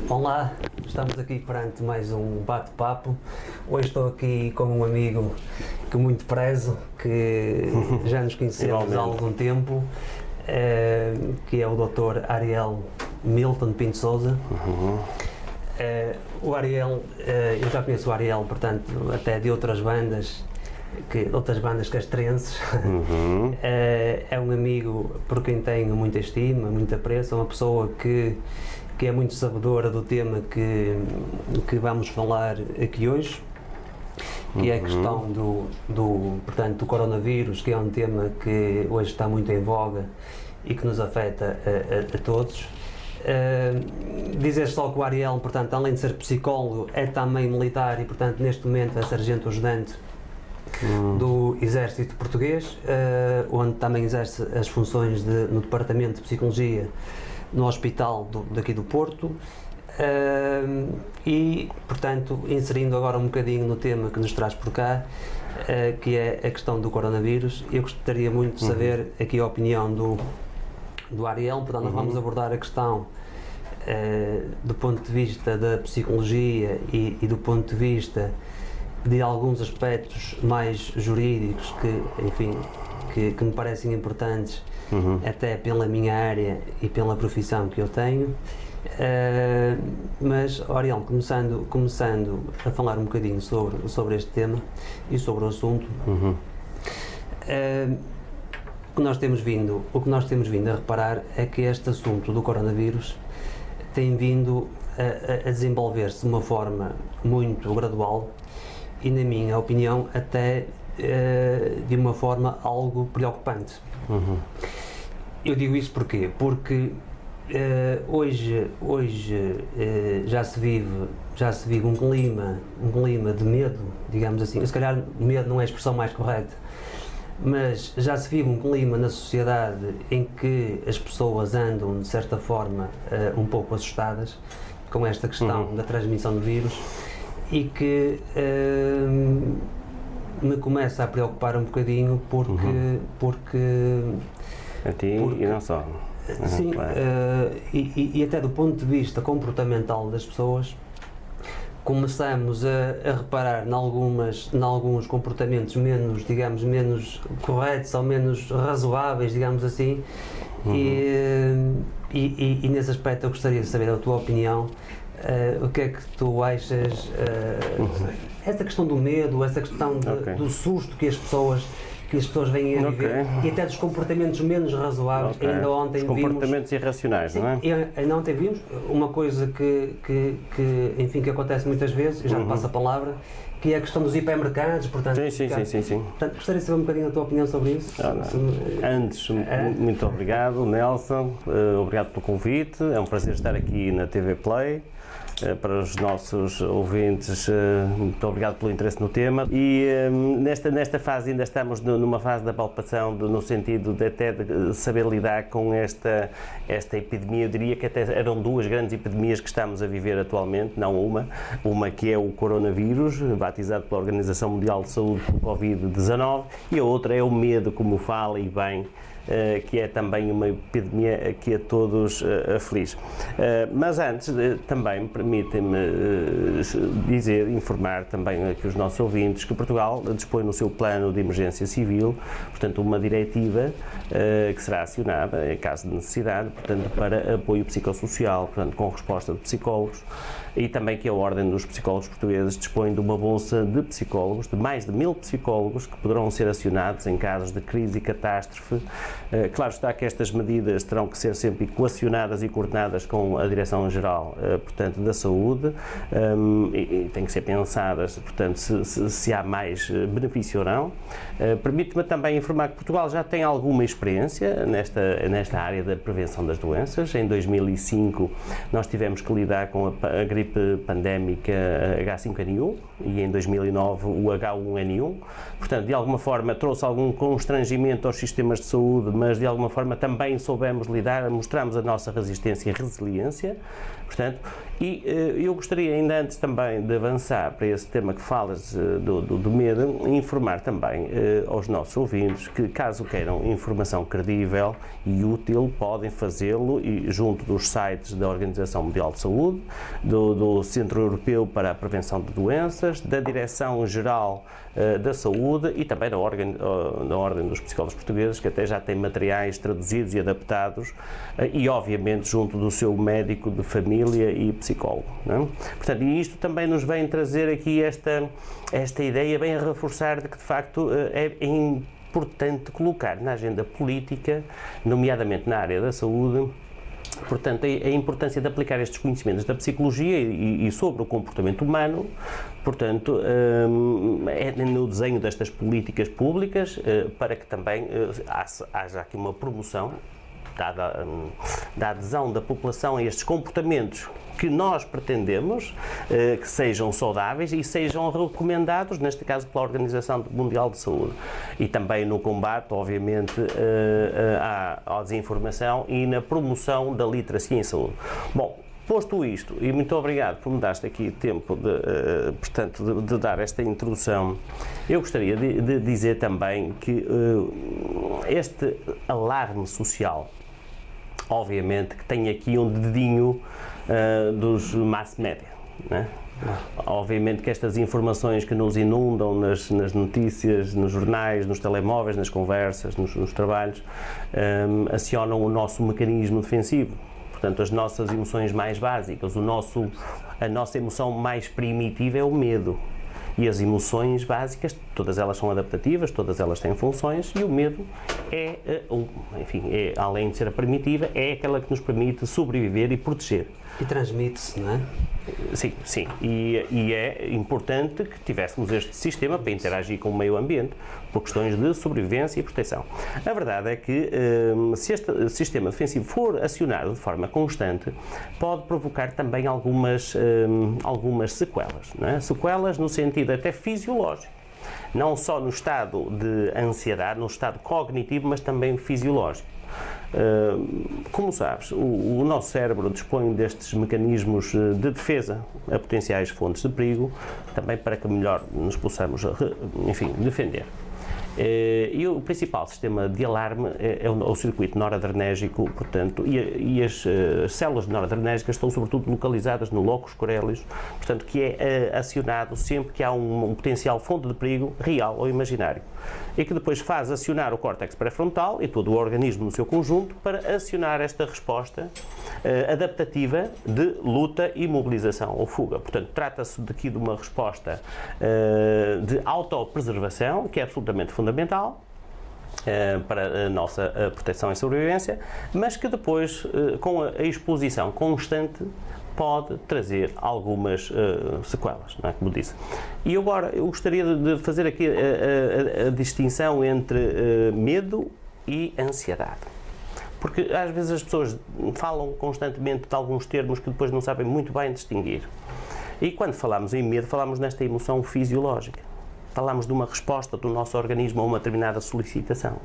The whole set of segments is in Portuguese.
Olá, estamos aqui perante mais um bate-papo. Hoje estou aqui com um amigo que muito prezo, que já nos conhecemos há algum tempo, que é o Dr. Ariel Milton Pinto Sousa. O Ariel, eu já conheço o Ariel, portanto, até de outras bandas castrenses. É um amigo por quem tenho muita estima, muita apreço, é uma pessoa que é muito sabedora do tema que vamos falar aqui hoje, que é a questão portanto, do coronavírus, que é um tema que hoje está muito em voga e que nos afeta a todos. Dizer só que o Ariel, portanto, além de ser psicólogo, é também militar e, portanto, neste momento é sargento ajudante do Exército Português, onde também exerce as funções no Departamento de Psicologia no Hospital daqui do Porto, e, portanto, inserindo agora um bocadinho no tema que nos traz por cá, que é a questão do coronavírus. Eu gostaria muito de saber aqui a opinião do Ariel. Portanto, nós vamos abordar a questão do ponto de vista da psicologia e do ponto de vista de alguns aspectos mais jurídicos que me parecem importantes, até pela minha área e pela profissão que eu tenho. Mas, Ariel, começando a falar um bocadinho sobre este tema e sobre o assunto, o que nós temos vindo a reparar é que este assunto do coronavírus tem vindo a desenvolver-se de uma forma muito gradual e, na minha opinião, até de uma forma algo preocupante. Eu digo isso porquê? Porque hoje já se vive um clima de medo, digamos assim. Se calhar medo não é a expressão mais correta, mas já se vive um clima na sociedade em que as pessoas andam, de certa forma, um pouco assustadas com esta questão da transmissão do vírus, e que me começa a preocupar um bocadinho porque a ti e não só. Sim, claro. E até do ponto de vista comportamental das pessoas, começamos a reparar em alguns comportamentos menos corretos ou menos razoáveis, digamos assim, e nesse aspecto eu gostaria de saber a tua opinião. O que é que tu achas, essa questão do medo, essa questão do susto que as pessoas vêm a viver, e até dos comportamentos menos razoáveis. Ainda ontem vimos comportamentos irracionais, não é? Ainda ontem vimos uma coisa que acontece muitas vezes, eu já te passo a palavra, que é a questão dos hipermercados, portanto... Sim. Portanto, gostaria de saber um bocadinho a tua opinião sobre isso. Antes, muito obrigado, Nelson, obrigado pelo convite, é um prazer estar aqui na TV Play. Para os nossos ouvintes, muito obrigado pelo interesse no tema. E nesta fase ainda estamos numa fase da palpação, no sentido de até de saber lidar com esta epidemia. Eu diria que até eram duas grandes epidemias que estamos a viver atualmente, não uma que é o coronavírus, batizado pela Organização Mundial de Saúde como Covid-19, e a outra é o medo, como fala e bem, que é também uma epidemia que a todos aflige. Mas antes, também permitem-me informar também aqui os nossos ouvintes que Portugal dispõe no seu plano de emergência civil, portanto, uma diretiva que será acionada em caso de necessidade, portanto, para apoio psicossocial, portanto, com resposta de psicólogos, e também que a Ordem dos Psicólogos Portugueses dispõe de uma bolsa de psicólogos, de mais de 1000 psicólogos que poderão ser acionados em casos de crise e catástrofe. Claro está que estas medidas terão que ser sempre equacionadas e coordenadas com a Direção-Geral, portanto, da Saúde, e têm que ser pensadas, portanto, se há mais benefício ou não. Permite-me também informar que Portugal já tem alguma experiência nesta área da prevenção das doenças. Em 2005 nós tivemos que lidar com a gripe pandémica H5N1 e em 2009 o H1N1. Portanto, de alguma forma trouxe algum constrangimento aos sistemas de saúde, mas de alguma forma também soubemos lidar, mostramos a nossa resistência e resiliência, portanto, e eu gostaria, ainda antes também de avançar para esse tema que falas do medo, informar também aos nossos ouvintes que, caso queiram informação credível e útil, podem fazê-lo junto dos sites da Organização Mundial de Saúde, do Centro Europeu para a Prevenção de Doenças, da Direção-Geral da Saúde e também da Ordem dos Psicólogos Portugueses, que até já tem materiais traduzidos e adaptados, e obviamente junto do seu médico de família e psicólogo. Não é? Portanto, e isto também nos vem trazer aqui esta ideia, bem a reforçar de que de facto é importante colocar na agenda política, nomeadamente na área da saúde, portanto, a importância de aplicar estes conhecimentos da psicologia e sobre o comportamento humano, portanto, no desenho destas políticas públicas, para que também haja aqui uma promoção da adesão da população a estes comportamentos que nós pretendemos que sejam saudáveis e sejam recomendados, neste caso pela Organização Mundial de Saúde, e também no combate, obviamente, à desinformação e na promoção da literacia em saúde. Bom, posto isto, e muito obrigado por me dar aqui tempo de dar esta introdução, eu gostaria de dizer também que este alarme social, obviamente que tem aqui um dedinho dos mass media, né? Obviamente que estas informações que nos inundam nas notícias, nos jornais, nos telemóveis, nas conversas, nos trabalhos, acionam o nosso mecanismo defensivo. Portanto, as nossas emoções mais básicas, a nossa emoção mais primitiva é o medo. E as emoções básicas, todas elas são adaptativas, todas elas têm funções, e o medo além de ser a primitiva, é aquela que nos permite sobreviver e proteger. E transmite-se, não é? Sim. E é importante que tivéssemos este sistema para interagir com o meio ambiente, por questões de sobrevivência e proteção. A verdade é que, se este sistema defensivo for acionado de forma constante, pode provocar também algumas sequelas, não é? Sequelas no sentido até fisiológico. Não só no estado de ansiedade, no estado cognitivo, mas também fisiológico. Como sabes, o nosso cérebro dispõe destes mecanismos de defesa a potenciais fontes de perigo, também para que melhor nos possamos, defender. E o principal sistema de alarme é o circuito noradrenérgico, portanto, e as células noradrenérgicas estão sobretudo localizadas no locus coeruleus, portanto, que é acionado sempre que há um potencial fonte de perigo real ou imaginário, e que depois faz acionar o córtex pré-frontal e todo o organismo no seu conjunto para acionar esta resposta adaptativa de luta, imobilização ou fuga. Portanto, trata-se aqui de uma resposta de autopreservação, que é absolutamente fundamental para a nossa proteção e sobrevivência, mas que depois, com a exposição constante, pode trazer algumas sequelas, não é? Como disse. E agora eu gostaria de fazer aqui a distinção entre medo e ansiedade. Porque às vezes as pessoas falam constantemente de alguns termos que depois não sabem muito bem distinguir. E quando falamos em medo, falamos nesta emoção fisiológica. Falamos de uma resposta do nosso organismo a uma determinada solicitação.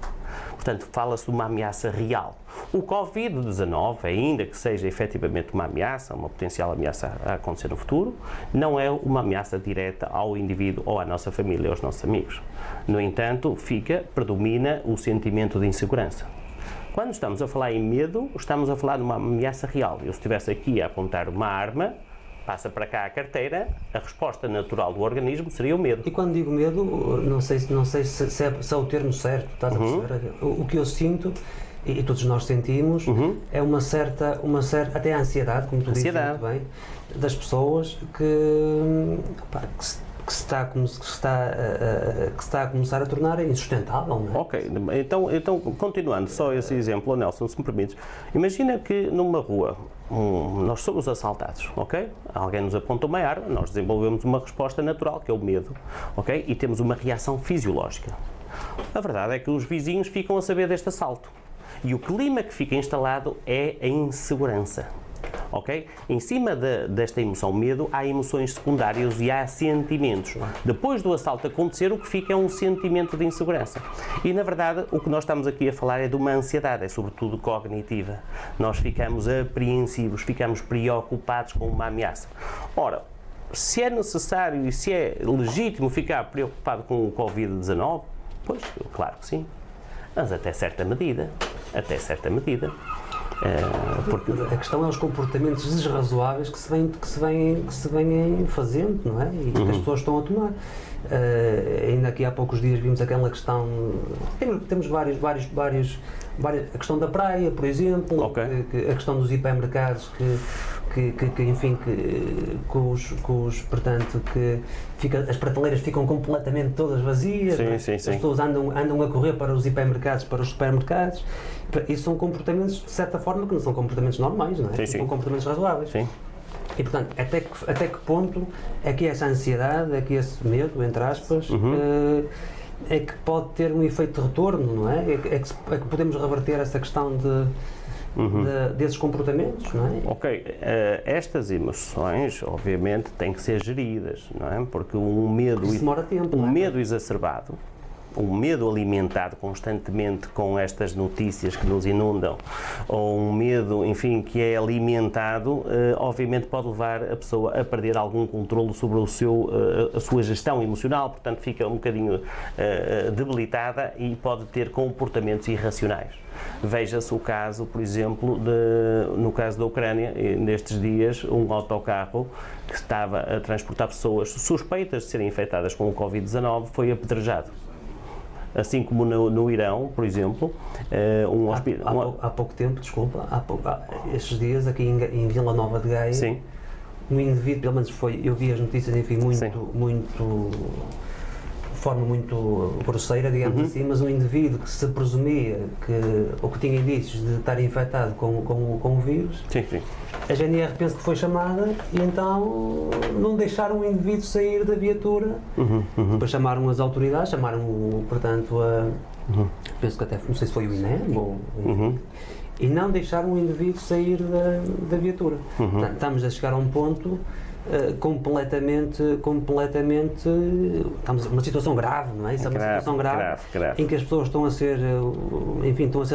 Portanto, fala-se de uma ameaça real. O Covid-19, ainda que seja efetivamente uma ameaça, uma potencial ameaça a acontecer no futuro, não é uma ameaça direta ao indivíduo ou à nossa família ou aos nossos amigos. No entanto, predomina o sentimento de insegurança. Quando estamos a falar em medo, estamos a falar de uma ameaça real. Eu, se estivesse aqui a apontar uma arma, passa para cá a carteira, a resposta natural do organismo seria o medo. E quando digo medo, não sei se é o termo certo, estás a perceber? O que eu sinto, e todos nós sentimos, é uma certa, até a ansiedade, como tu dizes muito bem, das pessoas que se está a começar a tornar insustentável, não é? Ok, então continuando só esse exemplo, Nelson, se me permites, imagina que numa rua nós somos assaltados, ok? Alguém nos aponta uma arma, nós desenvolvemos uma resposta natural, que é o medo, ok? E temos uma reação fisiológica. A verdade é que os vizinhos ficam a saber deste assalto. E o clima que fica instalado é a insegurança. ok? Em cima desta emoção medo, há emoções secundárias e há sentimentos. Depois do assalto acontecer, o que fica é um sentimento de insegurança. E, na verdade, o que nós estamos aqui a falar é de uma ansiedade, é sobretudo cognitiva. Nós ficamos apreensivos, ficamos preocupados com uma ameaça. Ora, se é necessário e se é legítimo ficar preocupado com o Covid-19, pois, claro que sim. Mas até certa medida. Porque a questão é os comportamentos desrazoáveis que se vêm fazendo, não é? E que as pessoas estão a tomar. Ainda aqui há poucos dias vimos aquela questão. Temos vários. A questão da praia, por exemplo, a questão dos hipermercados as prateleiras ficam completamente todas vazias, sim. As pessoas andam a correr para os hipermercados, para os supermercados. Isso são comportamentos, de certa forma, que não são comportamentos normais, não é? São comportamentos razoáveis. Sim. E, portanto, até que ponto é que essa ansiedade, é que esse medo, entre aspas, é que pode ter um efeito de retorno, não é? É que podemos reverter essa questão desses comportamentos, não é? Ok, estas emoções, obviamente, têm que ser geridas, não é? Porque um medo, isso demora tempo, medo exacerbado, um medo alimentado constantemente com estas notícias que nos inundam, ou um medo, enfim, que é alimentado, obviamente pode levar a pessoa a perder algum controle sobre a sua gestão emocional, portanto fica um bocadinho debilitada e pode ter comportamentos irracionais. Veja-se o caso, por exemplo, no caso da Ucrânia, nestes dias, um autocarro que estava a transportar pessoas suspeitas de serem infectadas com o Covid-19 foi apedrejado. Assim como no Irão, por exemplo, há pouco tempo, estes dias aqui em Vila Nova de Gaia, sim, um indivíduo, pelo menos eu vi as notícias, enfim, de forma muito grosseira, digamos assim, mas um indivíduo que se presumia ou que tinha indícios de estar infectado com o vírus, sim. A GNR penso que foi chamada e então não deixaram o indivíduo sair da viatura. Depois chamaram as autoridades, portanto, penso que até, não sei se foi o INEM, e não deixaram o indivíduo sair da viatura. Portanto, estamos a chegar a um ponto completamente, estamos numa situação grave, não é? Isso é uma situação grave, em que as pessoas estão a ser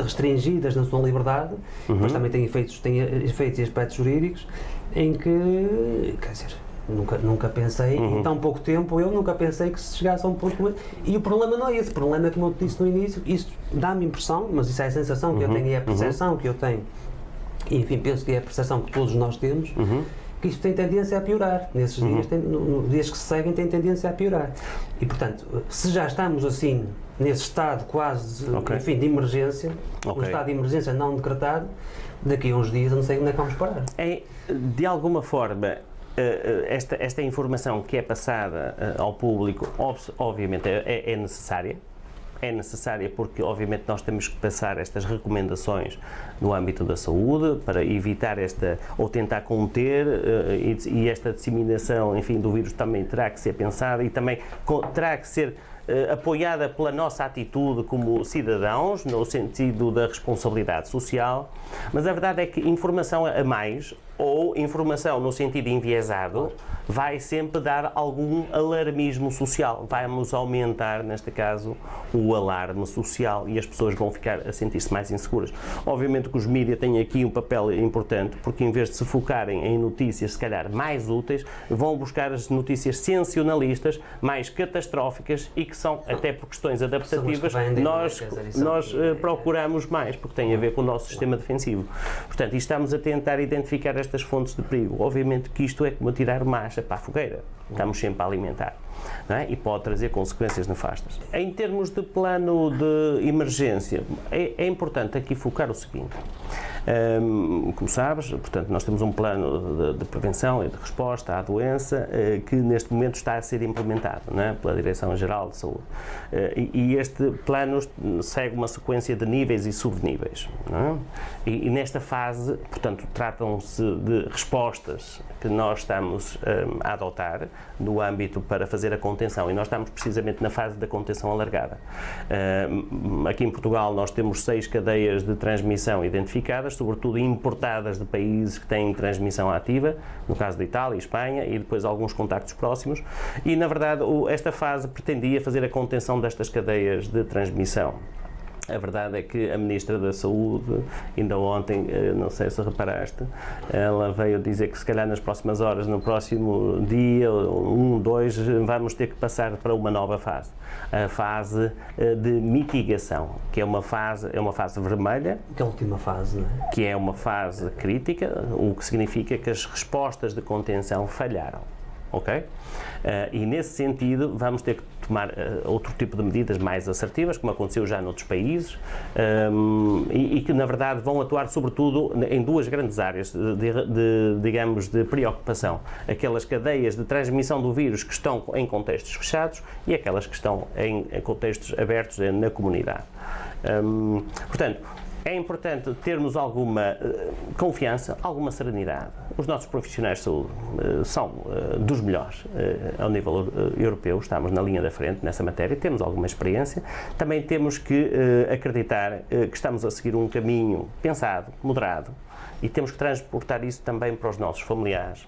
restringidas na sua liberdade, mas também tem efeitos e aspectos jurídicos, em que, quer dizer, nunca pensei, em tão pouco tempo, eu nunca pensei que se chegasse a um ponto como esse. E o problema não é esse, o problema é, como eu disse no início, isto dá-me impressão, mas isso é a sensação que eu tenho e é a percepção que eu tenho, e enfim, penso que é a percepção que todos nós temos, que isto tem tendência a piorar. Nesses dias, nos dias que se seguem, tem tendência a piorar. E, portanto, se já estamos assim, nesse estado quase, enfim, de emergência, um estado de emergência não decretado, daqui a uns dias eu não sei onde é que vamos parar. De alguma forma, esta informação que é passada ao público, obviamente, é necessária. É necessária porque, obviamente, nós temos que passar estas recomendações no âmbito da saúde para evitar ou tentar conter e esta disseminação, enfim, do vírus também terá que ser pensada e também terá que ser apoiada pela nossa atitude como cidadãos, no sentido da responsabilidade social, mas a verdade é que informação a mais ou informação no sentido enviesado vai sempre dar algum alarmismo social, vai-nos aumentar, neste caso, o alarme social e as pessoas vão ficar a sentir-se mais inseguras. Obviamente que os mídias têm aqui um papel importante, porque em vez de se focarem em notícias, se calhar, mais úteis, vão buscar as notícias sensacionalistas, mais catastróficas e que são, até por questões adaptativas, nós procuramos mais, porque tem a ver com o nosso sistema defensivo. Portanto, e estamos a tentar identificar estas fontes de perigo. Obviamente que isto é como tirar uma acha para a fogueira. Estamos sempre a alimentar. Não é? E pode trazer consequências nefastas. Em termos de plano de emergência, é importante aqui focar o seguinte. Como sabes, portanto, nós temos um plano de prevenção e de resposta à doença que neste momento está a ser implementado, não é? Pela Direção-Geral de Saúde. E este plano segue uma sequência de níveis e subníveis. Não é? E nesta fase, portanto, tratam-se de respostas que nós estamos a adotar no âmbito para fazer fazer a contenção, e nós estamos precisamente na fase da contenção alargada. Aqui em Portugal nós temos 6 cadeias de transmissão identificadas, sobretudo importadas de países que têm transmissão ativa, no caso da Itália e Espanha, e depois alguns contactos próximos, e na verdade esta fase pretendia fazer a contenção destas cadeias de transmissão. A verdade é que a Ministra da Saúde, ainda ontem, não sei se reparaste, ela veio dizer que se calhar nas próximas horas, no próximo dia, 1, 2, vamos ter que passar para uma nova fase. A fase de mitigação, que é uma fase vermelha. Que é a última fase, não é? Que é uma fase crítica, o que significa que as respostas de contenção falharam. Ok? E nesse sentido vamos ter que tomar outro tipo de medidas mais assertivas, como aconteceu já noutros países, e que na verdade vão atuar sobretudo em 2 grandes áreas digamos, de preocupação. Aquelas cadeias de transmissão do vírus que estão em contextos fechados e aquelas que estão em contextos abertos na comunidade. Portanto, é importante termos alguma confiança, alguma serenidade. Os nossos profissionais de saúde são dos melhores ao nível europeu, estamos na linha da frente nessa matéria, temos alguma experiência. Também temos que acreditar que estamos a seguir um caminho pensado, moderado, e temos que transportar isso também para os nossos familiares,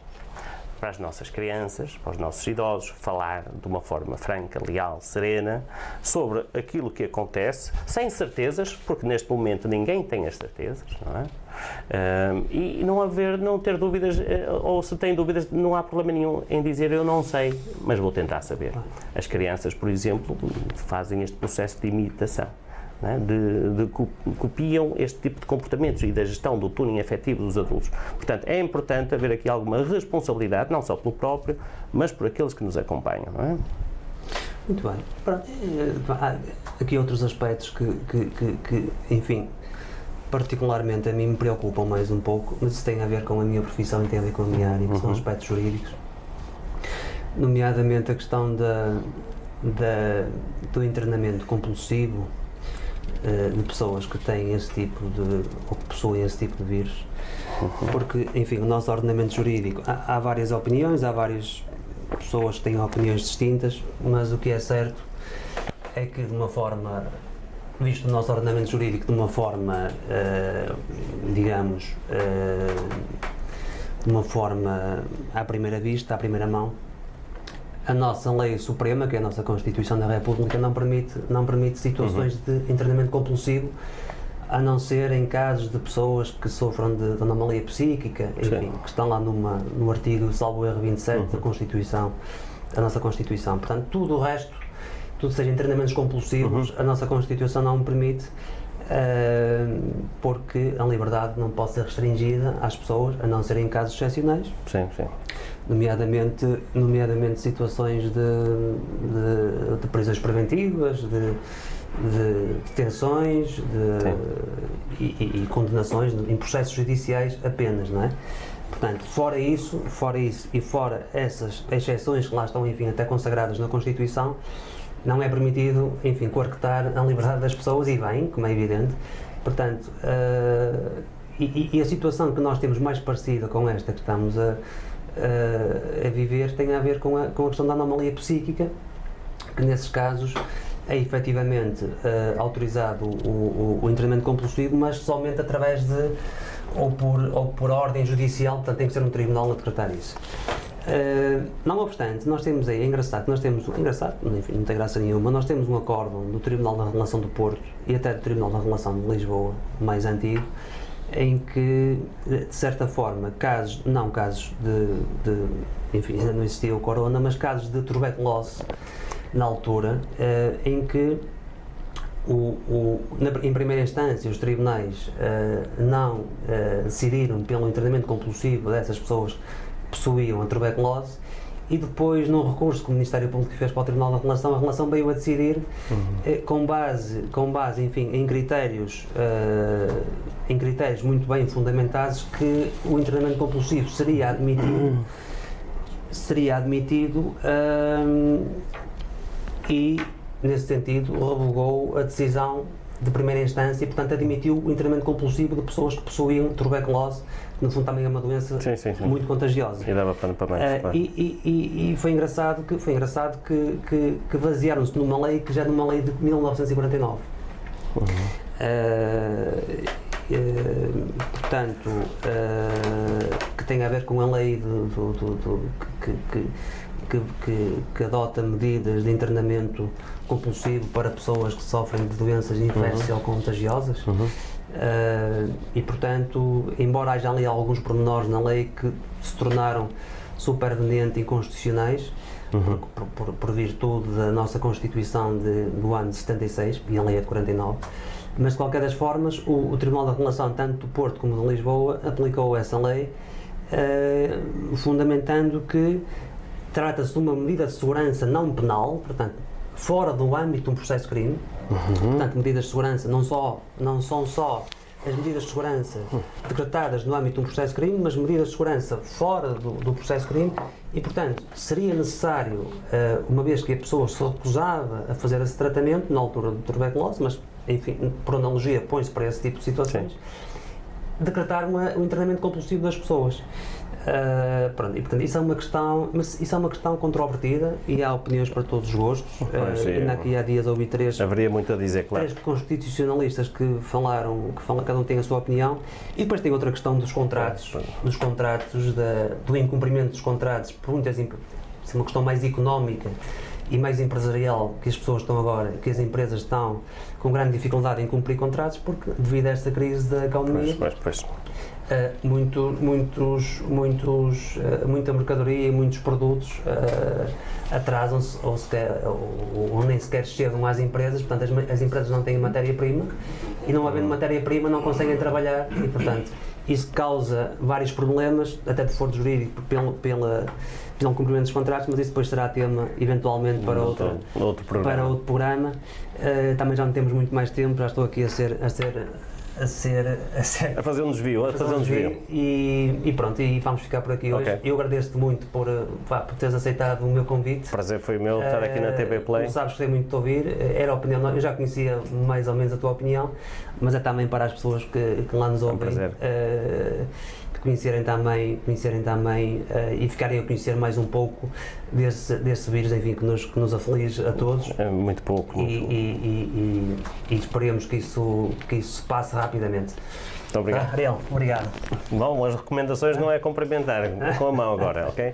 para as nossas crianças, para os nossos idosos, falar de uma forma franca, leal, serena, sobre aquilo que acontece, sem certezas, porque neste momento ninguém tem as certezas, não é? E não ter dúvidas, ou se tem dúvidas, não há problema nenhum em dizer eu não sei, mas vou tentar saber. As crianças, por exemplo, fazem este processo de imitação. Copiam este tipo de comportamentos e da gestão do tuning afetivo dos adultos. Portanto, é importante haver aqui alguma responsabilidade, não só pelo próprio, mas por aqueles que nos acompanham, não é? Muito bem. Há aqui outros aspectos que, enfim, particularmente a mim me preocupam mais um pouco, mas isso tem a ver com a minha profissão e tem a ver com a minha área, que são aspectos jurídicos, nomeadamente a questão do internamento compulsivo de pessoas que têm esse tipo ou que possuem esse tipo de vírus, porque, enfim, o nosso ordenamento jurídico, há várias opiniões, há várias pessoas que têm opiniões distintas, mas o que é certo é que, de uma forma, visto o nosso ordenamento jurídico de uma forma, digamos, de uma forma à primeira vista, à primeira mão, a nossa lei suprema, que é a nossa Constituição da República, não permite situações de internamento compulsivo, a não ser em casos de pessoas que sofram de anomalia psíquica, enfim, que estão lá no artigo, salvo erro, 27 da Constituição, da nossa Constituição. Portanto, tudo o resto, tudo seja internamentos compulsivos, a nossa Constituição não o permite, porque a liberdade não pode ser restringida às pessoas, a não ser em casos excepcionais. Sim, sim. Nomeadamente situações de prisões preventivas, de detenções e condenações em processos judiciais apenas, não é? Portanto, fora isso e fora essas exceções que lá estão, enfim, até consagradas na Constituição, não é permitido, enfim, coartar a liberdade das pessoas, e bem, como é evidente. Portanto, e a situação que nós temos mais parecida com esta que estamos a viver tem a ver com a questão da anomalia psíquica, que nesses casos é efetivamente autorizado o internamento compulsivo, mas somente através ou por ordem judicial, portanto tem que ser um tribunal a decretar isso. Não obstante, nós temos aí, enfim, não tem graça nenhuma, nós temos um acórdão do Tribunal da Relação do Porto e até do Tribunal da Relação de Lisboa, mais antigo, em que, de certa forma, não casos enfim, ainda não existia o corona, mas casos de tuberculose na altura, em que em primeira instância os tribunais não decidiram pelo internamento compulsivo dessas pessoas que possuíam a tuberculose, e depois, num recurso que o Ministério Público fez para o Tribunal da Relação, a Relação veio a decidir, com base, enfim, em critérios muito bem fundamentados, que o internamento compulsivo seria admitido e, nesse sentido, revogou a decisão de primeira instância e, portanto, admitiu o internamento compulsivo de pessoas que possuíam tuberculose, que no fundo também é uma doença muito contagiosa. E dava pano para mais, claro. E foi engraçado que basearam-se numa lei que já é numa lei de 1949. Portanto, que tem a ver com a lei que adota medidas de internamento compulsivo para pessoas que sofrem de doenças infeccio-contagiosas. E, portanto, embora haja ali alguns pormenores na lei que se tornaram superveniente inconstitucionais, por virtude da nossa Constituição do ano de 76 e a lei é de 49, mas de qualquer das formas o Tribunal da Relação, tanto do Porto como de Lisboa, aplicou essa lei, fundamentando que trata-se de uma medida de segurança não penal, portanto, fora do âmbito de um processo de crime. Portanto, medidas de segurança não são só as medidas de segurança decretadas no âmbito de um processo de crime, mas medidas de segurança fora do processo de crime e, portanto, seria necessário, uma vez que a pessoa se recusava a fazer esse tratamento, na altura de tuberculose, mas, enfim, por analogia, põe-se para esse tipo de situações, decretar o internamento compulsivo das pessoas. Pronto, e portanto isso é uma questão controvertida e há opiniões para todos os gostos. Ainda aqui há dias ouvi haveria muito a dizer, claro. 3 constitucionalistas que falaram, cada um tem a sua opinião, e depois tem outra questão dos contratos, do incumprimento dos contratos, por muitas é uma questão mais económica e mais empresarial, que as pessoas estão agora, que as empresas estão com grande dificuldade em cumprir contratos, porque devido a esta crise da economia, muita mercadoria e muitos produtos atrasam-se ou nem sequer chegam às empresas, portanto as empresas não têm matéria-prima e não havendo matéria-prima não conseguem trabalhar e, portanto, isso causa vários problemas, até de foro jurídico pelo cumprimento dos contratos, mas isso depois será tema eventualmente para outro programa. Também já não temos muito mais tempo, já estou aqui a fazer um desvio, e pronto, e vamos ficar por aqui hoje. Eu agradeço-te muito por teres aceitado o meu convite. O prazer foi meu estar aqui na TV Play. Como sabes, gostei muito de te ouvir, era a opinião, eu já conhecia mais ou menos a tua opinião, mas é também para as pessoas que lá nos ouvem, que conhecerem também e ficarem a conhecer mais um pouco desse vírus, enfim, que nos aflige a todos. É muito pouco. E esperemos que isso se passe rapidamente. Muito obrigado. Ariel, obrigado. Bom, as recomendações não é cumprimentar, com a mão agora, ok?